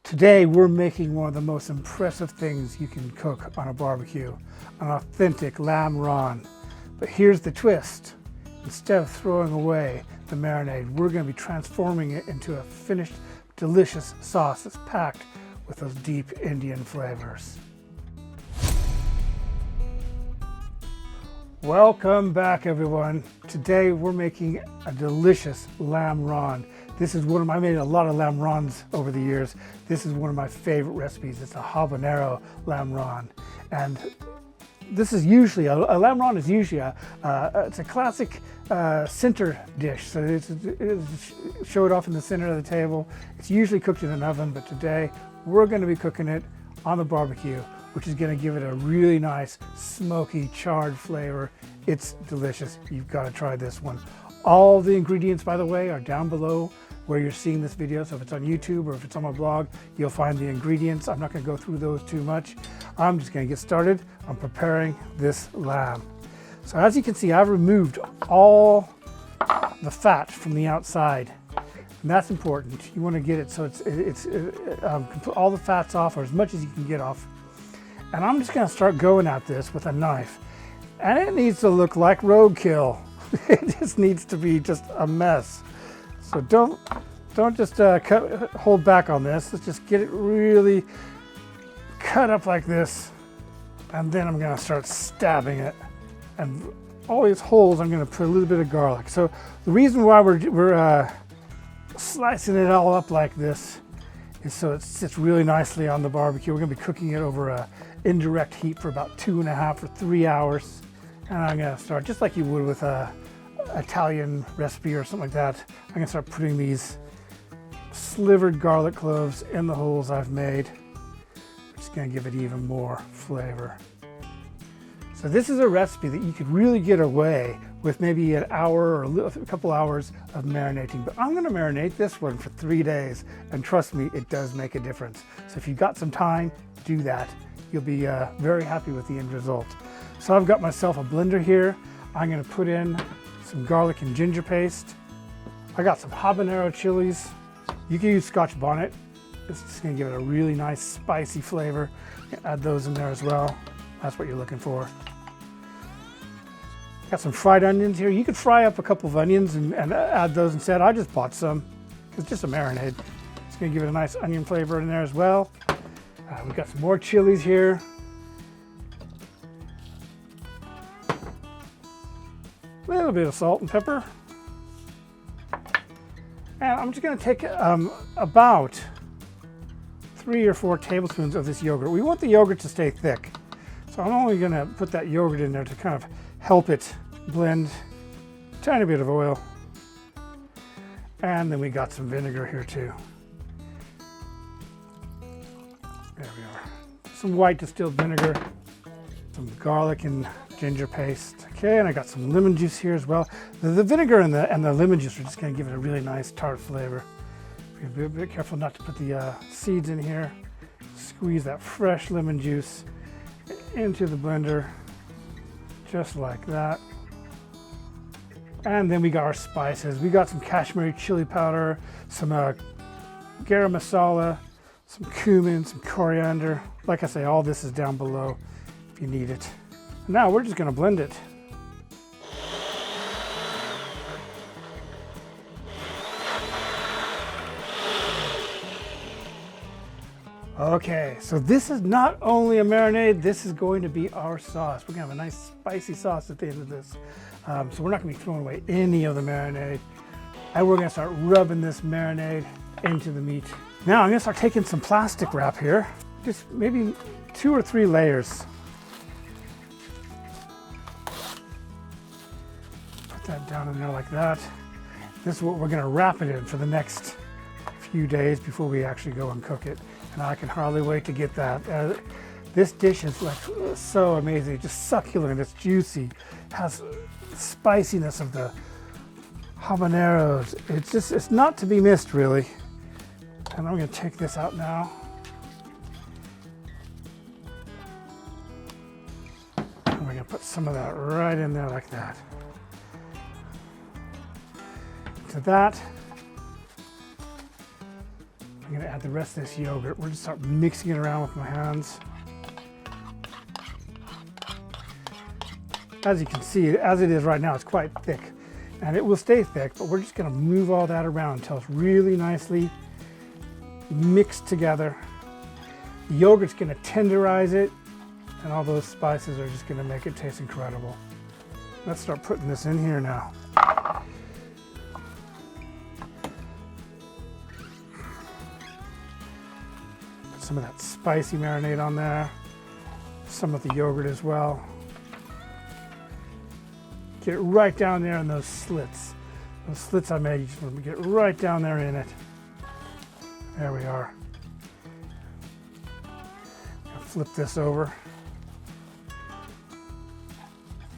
Today we're making one of the most impressive things you can cook on a barbecue, an authentic lamb raan. But here's the twist. Instead of throwing away the marinade, we're going to be transforming it into a finished, delicious sauce that's packed with those deep Indian flavors. Welcome back, everyone. Today we're making a delicious lamb raan. This is I made a lot of lamb raans over the years. This is one of my favorite recipes. It's a habanero lamb raan. And this is usually, a lamb raan is usually it's a classic center dish. So it's showed off in the center of the table. It's usually cooked in an oven, but today we're going to be cooking it on the barbecue, which is going to give it a really nice smoky charred flavor. It's delicious. You've got to try this one. All the ingredients, by the way, are down below where you're seeing this video. So if it's on YouTube or if it's on my blog, you'll find the ingredients. I'm not going to go through those too much. I'm just going to get started on preparing this lamb. So as you can see, I've removed all the fat from the outside. And that's important. You want to get it so all the fat's off, or as much as you can get off. And I'm just going to start going at this with a knife. And it needs to look like roadkill. It just needs to be just a mess. So don't just hold back on this. Let's just get it really cut up like this. And then I'm going to start stabbing it. And all these holes, I'm going to put a little bit of garlic. So the reason why we're slicing it all up like this is so it sits really nicely on the barbecue. We're going to be cooking it over a indirect heat for about 2.5 or 3 hours. And I'm going to start just like you would with a Italian recipe or something like that. I'm going to start putting these slivered garlic cloves in the holes I've made. Just going to give it even more flavor. So this is a recipe that you could really get away with maybe an hour or a couple hours of marinating. But I'm going to marinate this one for 3 days. And trust me, it does make a difference. So if you've got some time, do that. You'll be very happy with the end result. So I've got myself a blender here. I'm going to put in some garlic and ginger paste. I got some habanero chilies. You can use Scotch bonnet. It's just going to give it a really nice spicy flavor. Add those in there as well. That's what you're looking for. Got some fried onions here. You could fry up a couple of onions and add those instead. I just bought some. It's just a marinade. It's going to give it a nice onion flavor in there as well. We've got some more chilies here. A little bit of salt and pepper. And I'm just going to take about 3 or 4 tablespoons of this yogurt. We want the yogurt to stay thick. So I'm only going to put that yogurt in there to kind of help it blend. A tiny bit of oil. And then we got some vinegar here too. There we are. Some white distilled vinegar. Some garlic and ginger paste. Okay, and I got some lemon juice here as well. The vinegar and the lemon juice are just going to give it a really nice tart flavor. Be a bit careful not to put the seeds in here. Squeeze that fresh lemon juice into the blender, just like that. And then we got our spices. We got some Kashmiri chili powder, some garam masala, some cumin, some coriander. Like I say, all this is down below if you need it. Now we're just going to blend it. Okay, so this is not only a marinade, this is going to be our sauce. We're going to have a nice spicy sauce at the end of this. So we're not going to be throwing away any of the marinade. And we're going to start rubbing this marinade into the meat. Now I'm going to start taking some plastic wrap here. Just maybe 2 or 3 layers. Put that down in there like that. This is what we're going to wrap it in for the next few days before we actually go and cook it. And I can hardly wait to get that. This dish is like so amazing. It's just succulent, it's juicy, has spiciness of the habaneros. It's not to be missed, really. And I'm going to take this out now. And we're going to put some of that right in there like that. To that, I'm gonna add the rest of this yogurt. We're gonna start mixing it around with my hands. As you can see, as it is right now, it's quite thick. And it will stay thick, but we're just gonna move all that around until it's really nicely mixed together. The yogurt's gonna tenderize it, and all those spices are just gonna make it taste incredible. Let's start putting this in here now. Put some of that spicy marinade on there, some of the yogurt as well. Get it right down there in those slits. Those slits I made, you just want to get right down there in it. There we are. I'll flip this over.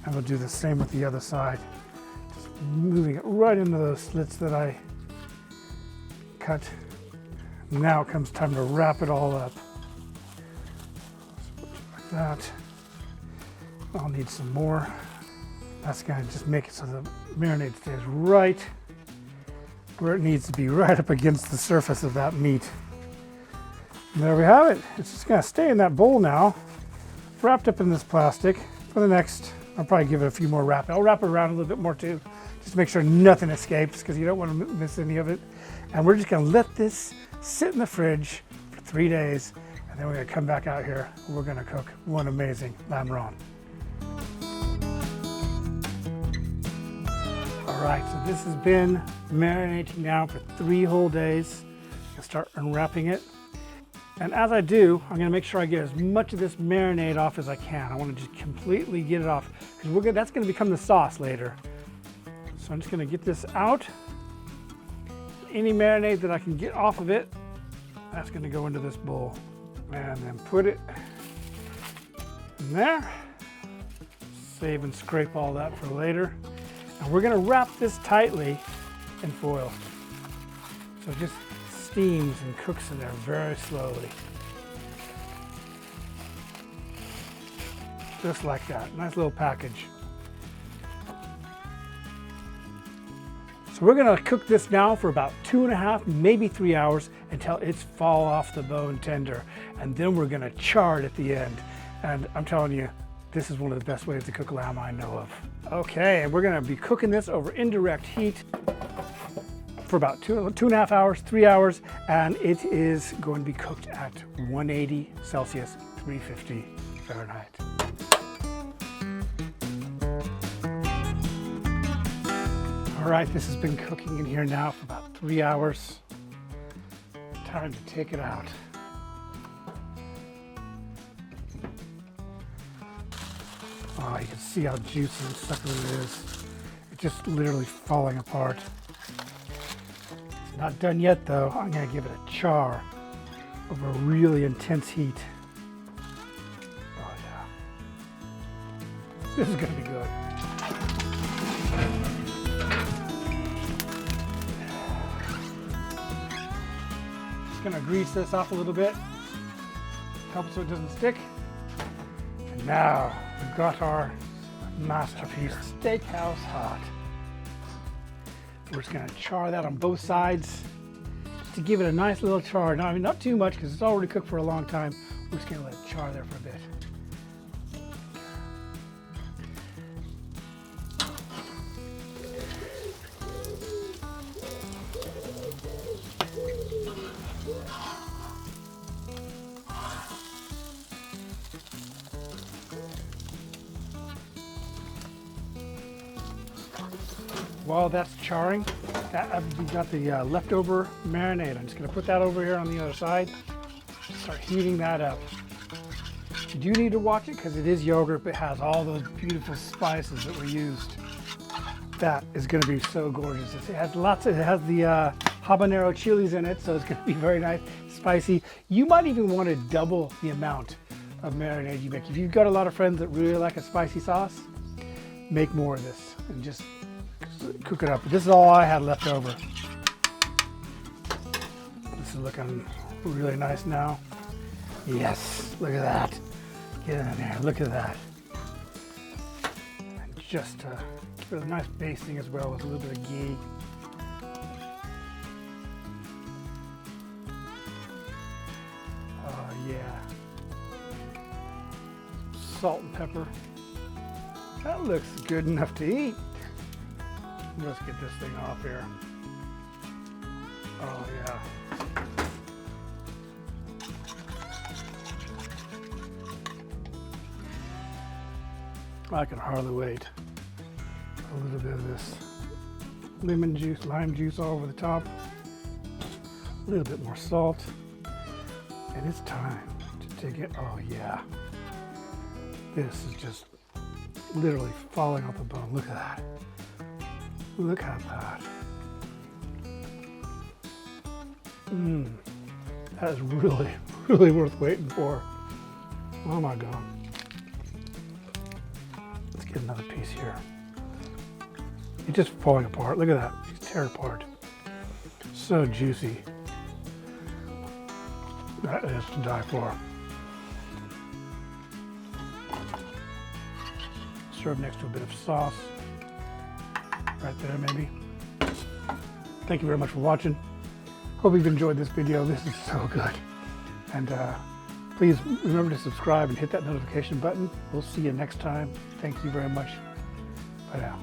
And we'll do the same with the other side. Just moving it right into those slits that I cut. Now it comes time to wrap it all up. So like that. I'll need some more. That's going to just make it so the marinade stays right where it needs to be, right up against the surface of that meat. And there we have it. It's just going to stay in that bowl now, wrapped up in this plastic for the next, I'll probably give it a few more wrap. I'll wrap it around a little bit more too, just to make sure nothing escapes because you don't want to miss any of it. And we're just going to let this sit in the fridge for 3 days, and then we're going to come back out here and we're going to cook one amazing lamb raan. All right, so this has been marinating now for 3 whole days. I'll start unwrapping it. And as I do, I'm gonna make sure I get as much of this marinade off as I can. I wanna just completely get it off because that's gonna become the sauce later. So I'm just gonna get this out. Any marinade that I can get off of it, that's gonna go into this bowl. And then put it in there. Save and scrape all that for later. And we're gonna wrap this tightly in foil. So it just steams and cooks in there very slowly. Just like that, nice little package. So we're gonna cook this now for about 2.5, maybe 3 hours until it's fall off the bone tender. And then we're gonna char it at the end. And I'm telling you, this is one of the best ways to cook lamb I know of. Okay, and we're gonna be cooking this over indirect heat for about 2.5 hours, 3 hours, and it is going to be cooked at 180 Celsius, 350 Fahrenheit. All right, this has been cooking in here now for about 3 hours. Time to take it out. Oh, you can see how juicy and suckery it is. It's just literally falling apart. It's not done yet though. I'm gonna give it a char over a really intense heat. Oh yeah. This is gonna be good. Just gonna grease this off a little bit. Help so it doesn't stick. And now, we've got our masterpiece, steakhouse hot. We're just gonna char that on both sides just to give it a nice little char. Now, I mean, not too much because it's already cooked for a long time. We're just gonna let it char there for a bit. While that's charring, we've got the leftover marinade. I'm just going to put that over here on the other side. Start heating that up. You do need to watch it because it is yogurt, but it has all those beautiful spices that were used. That is going to be so gorgeous. It has the habanero chilies in it, so it's going to be very nice, spicy. You might even want to double the amount of marinade you make. If you've got a lot of friends that really like a spicy sauce, make more of this and just cook it up. This is all I had left over. This is looking really nice now. Yes, look at that. Get in there, look at that. And just give it a nice basting as well with a little bit of ghee. yeah. Salt and pepper. That looks good enough to eat. Let's get this thing off here. Oh yeah. I can hardly wait. A little bit of this lemon juice, lime juice all over the top. A little bit more salt. And it's time to take it. Oh yeah. This is just literally falling off the bone. Look at that. Look at that. That is really, really worth waiting for. Oh my God. Let's get another piece here. It's just falling apart. Look at that. It's tear apart. So juicy. That is to die for. Serve next to a bit of sauce. Right there, maybe. Thank you very much for watching. Hope you've enjoyed this video. This is so good. And please remember to subscribe and hit that notification button. We'll see you next time. Thank you very much. Bye now.